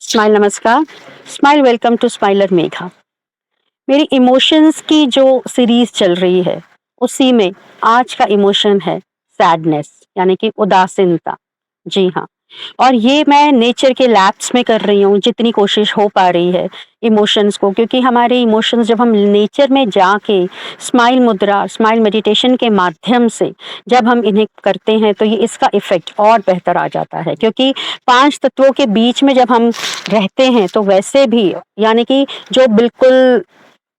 Smile नमस्कार। Smile welcome to smiler Megha. मेरी emotions की जो सीरीज चल रही है उसी में आज का इमोशन है सैडनेस, यानी कि उदासीनता। जी हाँ। और ये मैं नेचर के लैब्स में कर रही हूँ जितनी कोशिश हो पा रही है इमोशंस को, क्योंकि हमारे इमोशंस जब हम नेचर में जाके स्माइल मुद्रा, स्माइल मेडिटेशन के माध्यम से जब हम इन्हें करते हैं तो ये इसका इफेक्ट और बेहतर आ जाता है। क्योंकि 5 तत्वों के बीच में जब हम रहते हैं तो वैसे भी, यानी कि जो बिल्कुल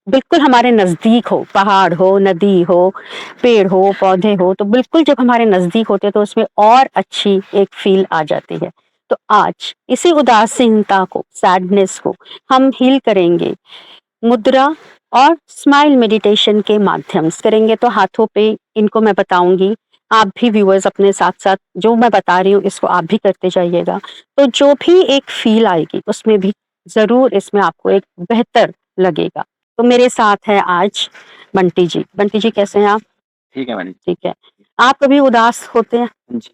बिल्कुल हमारे नज़दीक हो, पहाड़ हो, नदी हो, पेड़ हो, पौधे हो, तो बिल्कुल जब हमारे नज़दीक होते हैं तो उसमें और अच्छी एक फ़ील आ जाती है। तो आज इसी उदासीनता को, सैडनेस को हम हील करेंगे मुद्रा और स्माइल मेडिटेशन के माध्यम से करेंगे। तो हाथों पे इनको मैं बताऊँगी, आप भी व्यूअर्स अपने साथ-साथ जो मैं बता रही हूँ इसको आप भी करते जाइएगा। तो जो भी एक फ़ील आएगी उसमें भी ज़रूर इसमें आपको एक बेहतर लगेगा। तो मेरे साथ है आज बंटी जी। बंटी जी कैसे हैं आप? ठीक है मैडम। ठीक है। आप कभी उदास होते हैं? जी,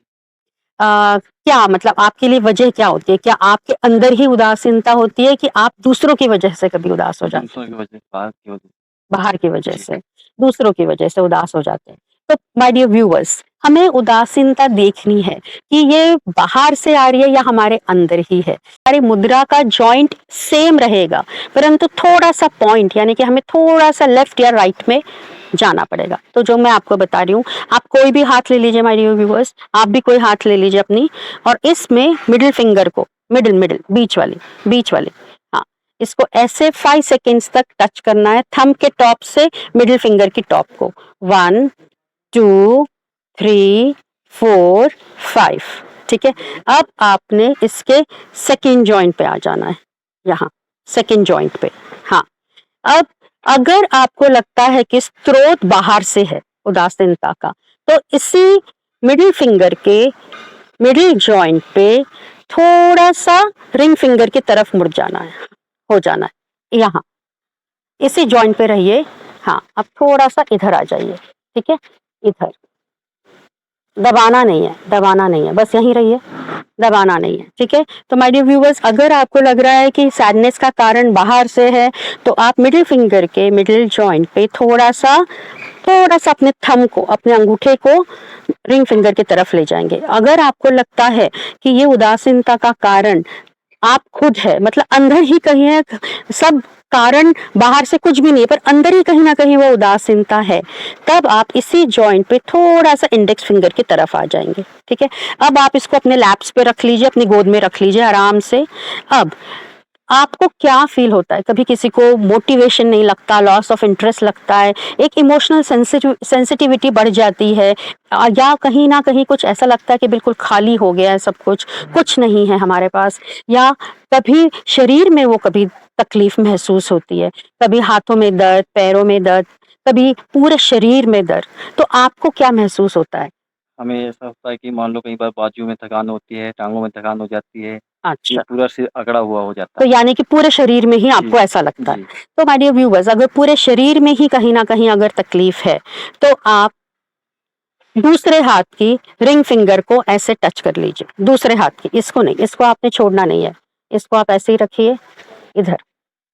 क्या मतलब आपके लिए वजह क्या होती है? क्या आपके अंदर ही उदासीनता होती है कि आप दूसरों की वजह से कभी उदास हो जाते हैं? दूसरों की वजह बाहर की वजह बाहर की वजह जी, से, दूसरों की वजह से उदास हो जाते हैं। तो माय डियर व्यूअर्स, हमें उदासीनता देखनी है कि ये बाहर से आ रही है या हमारे अंदर ही है। हमारी मुद्रा का जॉइंट सेम रहेगा, परंतु थोड़ा-सा पॉइंट, यानी कि हमें थोड़ा-सा लेफ्ट या राइट में जाना पड़ेगा। तो जो मैं आपको बता रही हूँ, आप कोई भी हाथ ले लीजिए माय डियर व्यूअर्स, आप भी कोई हाथ ले लीजिए अपनी, और इसमें मिडल फिंगर को, मिडल मिडल बीच वाली, हाँ, इसको ऐसे 5 सेकंड्स तक टच करना है, थंब के टॉप से मिडिल फिंगर की टॉप को। 1 2 3 4 5। ठीक है। अब आपने इसके सेकंड जॉइंट पे आ जाना है, यहाँ सेकंड जॉइंट पे। हाँ। अब अगर आपको लगता है कि स्रोत बाहर से है उदासीनता का, तो इसी मिडिल फिंगर के मिडिल जॉइंट पे थोड़ा सा रिंग फिंगर की तरफ मुड़ जाना है, हो जाना है यहाँ, इसी जॉइंट पे रहिए। हाँ, अब थोड़ा सा इधर आ जाइए। ठीक है, इधर दबाना नहीं है, दबाना नहीं है, बस यहीं रहिए, दबाना नहीं है। ठीक है। तो माय डियर व्यूअर्स, अगर आपको लग रहा है कि सैडनेस का कारण बाहर से है तो आप मिडिल फिंगर के मिडिल जॉइंट पे थोड़ा सा अपने थंब को, अपने अंगूठे को रिंग फिंगर की तरफ ले जाएंगे। अगर आपको लगता है कि ये उदासीनता का कारण आप खुद है, मतलब अंदर ही कहीं है, सब कारण बाहर से कुछ भी नहीं है पर अंदर ही कहीं ना कहीं वो उदासीनता है, तब आप इसी जॉइंट पे थोड़ा सा इंडेक्स फिंगर की तरफ आ जाएंगे। ठीक है। अब आप इसको अपने लैप्स पे रख लीजिए, अपनी गोद में रख लीजिए आराम से। अब आपको क्या फील होता है? कभी किसी को मोटिवेशन नहीं लगता, लॉस ऑफ इंटरेस्ट लगता है, एक इमोशनल सेंसिटिविटी बढ़ जाती है, या कहीं ना कहीं कुछ ऐसा लगता है कि बिल्कुल खाली हो गया है सब कुछ, कुछ नहीं है हमारे पास, या कभी शरीर में वो कभी तकलीफ महसूस होती है, कभी हाथों में दर्द, पैरों में दर्द, कभी पूरे शरीर में दर्द, तो आपको क्या महसूस होता है? हमें ऐसा होता है कि मान लो कई बार बाजू में थकान होती है, टाँगों में थकान हो जाती है, ये अच्छा। पूरा सिर अकड़ा हुआ हो जाता तो है। यानी कि पूरे शरीर में ही जी, आपको ऐसा लगता है। जी, तो माय डियर व्यूअर्स, अगर पूरे शरीर में ही कहीं न कहीं अगर तकलीफ है, तो आप दूसरे हाथ की रिंग फिंगर को ऐसे टच कर लीजिए। दूसरे हाथ की, इसको नहीं, इसको आपने छोड़ना नहीं है। इसको आप ऐसे ही रखिए इधर,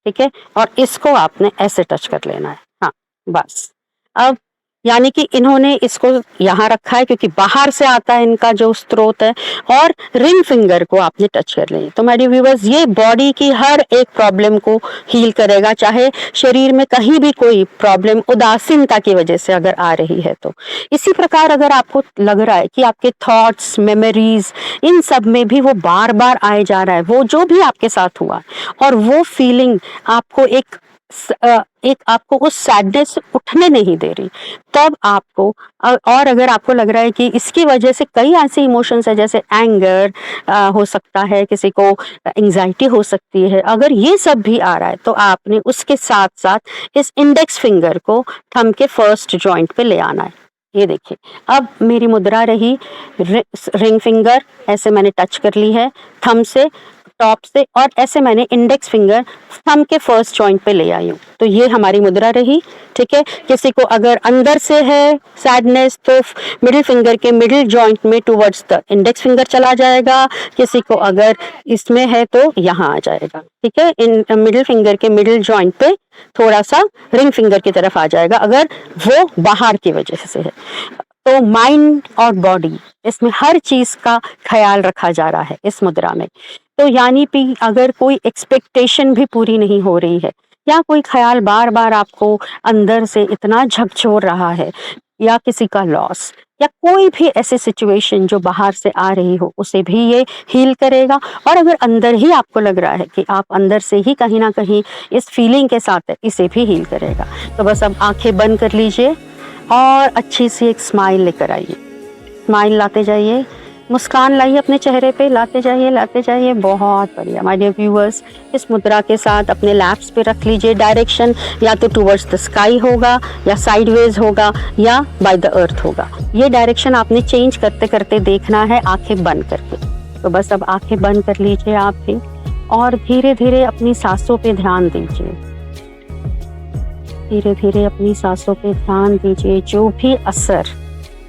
ठीक है? और इसको आपने ऐसे टच कर लेना है। हाँ, बस। अब यानी कि इन्होंने इसको यहाँ रखा है क्योंकि बाहर से आता है इनका जो स्रोत है, और रिंग फिंगर को आपने टच कर लिया। तो माय डियर व्यूअर्स, ये बॉडी की हर एक प्रॉब्लम को हील करेगा, चाहे शरीर में कहीं भी कोई प्रॉब्लम उदासीनता की वजह से अगर आ रही है तो। इसी प्रकार अगर आपको लग रहा है कि आपके थॉट्स, मेमोरीज, इन सब में भी वो बार-बार आए जा रहा है, वो जो भी आपके साथ हुआ और वो फीलिंग आपको एक आपको उस सैडनेस से उठने नहीं दे रही, तब आपको और अगर आपको लग रहा है कि इसकी वजह से कई ऐसे इमोशंस है, जैसे एंगर हो सकता है, किसी को एंजाइटी हो सकती है, अगर ये सब भी आ रहा है तो आपने उसके साथ साथ इस इंडेक्स फिंगर को थंब के फर्स्ट जॉइंट पे ले आना है। ये देखिए, अब मेरी मुद्रा रही, रिंग फिंगर ऐसे मैंने टच कर ली है थंब से, टॉप से, और ऐसे मैंने इंडेक्स फिंगर थंब के फर्स्ट जॉइंट पे ले आई हूँ। तो ये हमारी मुद्रा रही, ठीक है। किसी को अगर अंदर से है सैडनेस तो मिडिल फिंगर के मिडिल जॉइंट में टुवर्ड्स द इंडेक्स फिंगर चला जाएगा, किसी को अगर इसमें है तो यहाँ आ जाएगा, ठीक है। इन मिडिल फिंगर के मिडिल जॉइंट पे थोड़ा सा रिंग फिंगर की तरफ आ जाएगा अगर वो बाहर की वजह से है। तो माइंड और बॉडी, इसमें हर चीज का ख्याल रखा जा रहा है इस मुद्रा में। तो यानी कि अगर कोई एक्सपेक्टेशन भी पूरी नहीं हो रही है, या कोई ख्याल बार बार आपको अंदर से इतना झकझोर रहा है, या किसी का लॉस, या कोई भी ऐसी सिचुएशन जो बाहर से आ रही हो, उसे भी ये हील करेगा। और अगर अंदर ही आपको लग रहा है कि आप अंदर से ही कहीं ना कहीं इस फीलिंग के साथ है, इसे भी हील करेगा। तो बस अब आंखें बंद कर लीजिए और अच्छी सी एक स्माइल लेकर आइए। स्माइल लाते जाइए, मुस्कान लाइए अपने चेहरे पे, लाते जाइए। बहुत बढ़िया माय डियर व्यूअर्स। इस मुद्रा के साथ अपने लैप्स पे रख लीजिए। डायरेक्शन या तो टुवर्ड्स द स्काई होगा, या साइडवेज होगा, या बाय द अर्थ होगा। ये डायरेक्शन आपने चेंज करते करते देखना है आंखें बंद करके। तो बस अब आंखें बंद कर लीजिए आप भी, और धीरे धीरे अपनी सांसों पे ध्यान दीजिए। धीरे धीरे अपनी सांसों पे ध्यान दीजिए। जो भी असर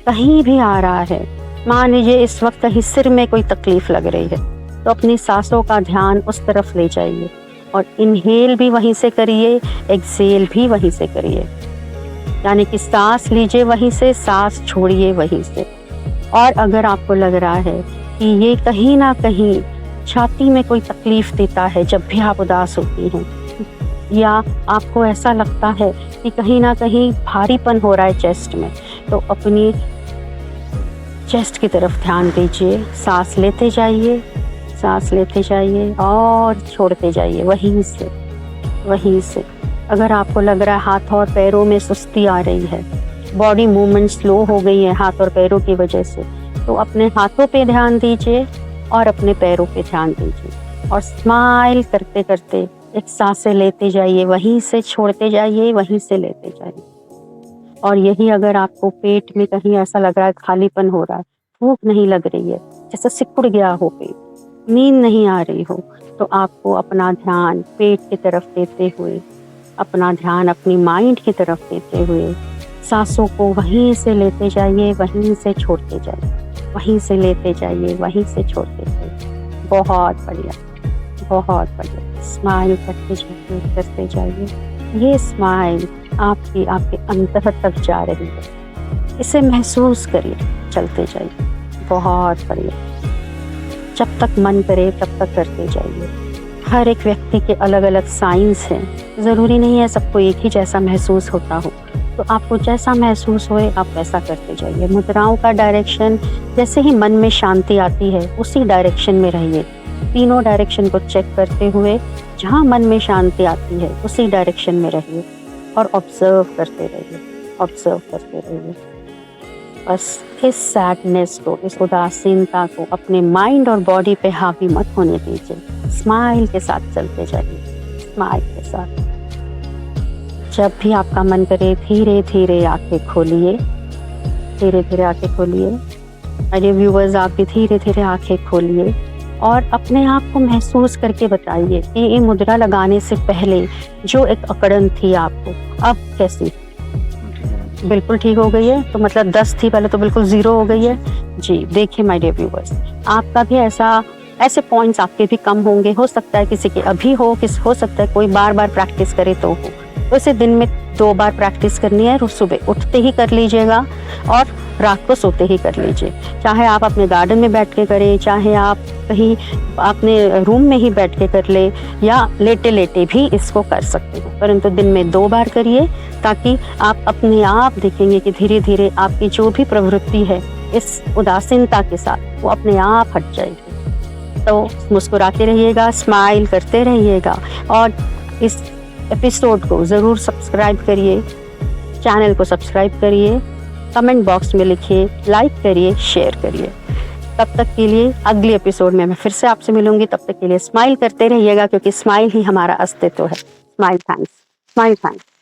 कहीं भी आ रहा है, मान लीजिए इस वक्त कहीं सिर में कोई तकलीफ लग रही है, तो अपनी सांसों का ध्यान उस तरफ ले जाइए, और इनहेल भी वहीं से करिए, एक्सहेल भी वहीं से करिए। यानी कि सांस लीजिए वहीं से, सांस छोड़िए वहीं से। और अगर आपको लग रहा है कि ये कहीं ना कहीं छाती में कोई तकलीफ देता है जब भी आप उदास होती हैं, या आपको ऐसा लगता है कि कहीं ना कहीं भारीपन हो रहा है चेस्ट में, तो अपनी चेस्ट की तरफ ध्यान दीजिए। सांस लेते जाइए और छोड़ते जाइए वहीं से। अगर आपको लग रहा है हाथ और पैरों में सुस्ती आ रही है, बॉडी मूवमेंट स्लो हो गई है हाथ और पैरों की वजह से, तो अपने हाथों पे ध्यान दीजिए और अपने पैरों पे ध्यान दीजिए, और स्माइल करते करते एक सांसें लेते जाइए, वहीं से छोड़ते जाइए, वहीं से लेते जाइए। और यही अगर आपको पेट में कहीं ऐसा लग रहा है खालीपन हो रहा है, भूख नहीं लग रही है, जैसे सिकुड़ गया हो पेट, नींद नहीं आ रही हो, तो आपको अपना ध्यान पेट की तरफ देते हुए, अपना ध्यान अपनी माइंड की तरफ देते हुए, सांसों को वहीं से लेते जाइए, वहीं से छोड़ते जाइए, वहीं से लेते जाइए, वहीं से छोड़ते जाइए। बहुत बढ़िया। स्माइल करते जाइए। ये स्माइल आपके अंदर तक जा रही है, इसे महसूस करिए, चलते जाइए। बहुत बढ़िया। जब तक मन करे तब तक करते जाइए। हर एक व्यक्ति के अलग अलग साइंस हैं, ज़रूरी नहीं है सबको एक ही जैसा महसूस होता हो, तो आपको जैसा महसूस होए आप वैसा करते जाइए। मुद्राओं का डायरेक्शन, जैसे ही मन में शांति आती है उसी डायरेक्शन में रहिए। तीनों डायरेक्शन को चेक करते हुए जहाँ मन में शांति आती है उसी डायरेक्शन में रहिए, और ऑब्जर्व करते रहिए। बस इस सैडनेस को, इस उदासीनता को अपने माइंड और बॉडी पे हावी मत होने दीजिए। स्माइल के साथ चलते जाइए, स्माइल के साथ। जब भी आपका मन करे धीरे धीरे आंखें खोलिए। अरे व्यूअर्स, आप भी धीरे धीरे आंखें खोलिए और अपने आप को महसूस करके बताइए कि ये मुद्रा लगाने से पहले जो एक अकड़न थी आपको, अब कैसी? बिल्कुल ठीक हो गई है। तो मतलब 10 थी पहले, तो बिल्कुल 0 हो गई है जी। देखिए माय डियर व्यूअर्स, आपका भी ऐसे पॉइंट्स आपके भी कम होंगे, हो सकता है किसी के अभी हो सकता है कोई बार बार प्रैक्टिस करे तो हो। तो इसे दिन में 2 बार प्रैक्टिस करनी है, सुबह उठते ही कर लीजिएगा और रात को सोते ही कर लीजिए। चाहे आप अपने गार्डन में बैठ के करें, चाहे आप कहीं अपने रूम में ही बैठ के कर ले, या लेटे लेटे भी इसको कर सकते हैं, परंतु दिन में 2 बार करिए, ताकि आप अपने आप देखेंगे कि धीरे धीरे आपकी जो भी प्रवृत्ति है इस उदासीनता के साथ, वो अपने आप हट जाएगी। तो मुस्कुराते रहिएगा, स्माइल करते रहिएगा, और इस एपिसोड को ज़रूर सब्सक्राइब करिए, चैनल को सब्सक्राइब करिए, कमेंट बॉक्स में लिखिए, लाइक करिए, शेयर करिए। तब तक के लिए अगली एपिसोड में मैं फिर से आपसे मिलूंगी। तब तक के लिए स्माइल करते रहिएगा, क्योंकि स्माइल ही हमारा अस्तित्व है। Smile thanks.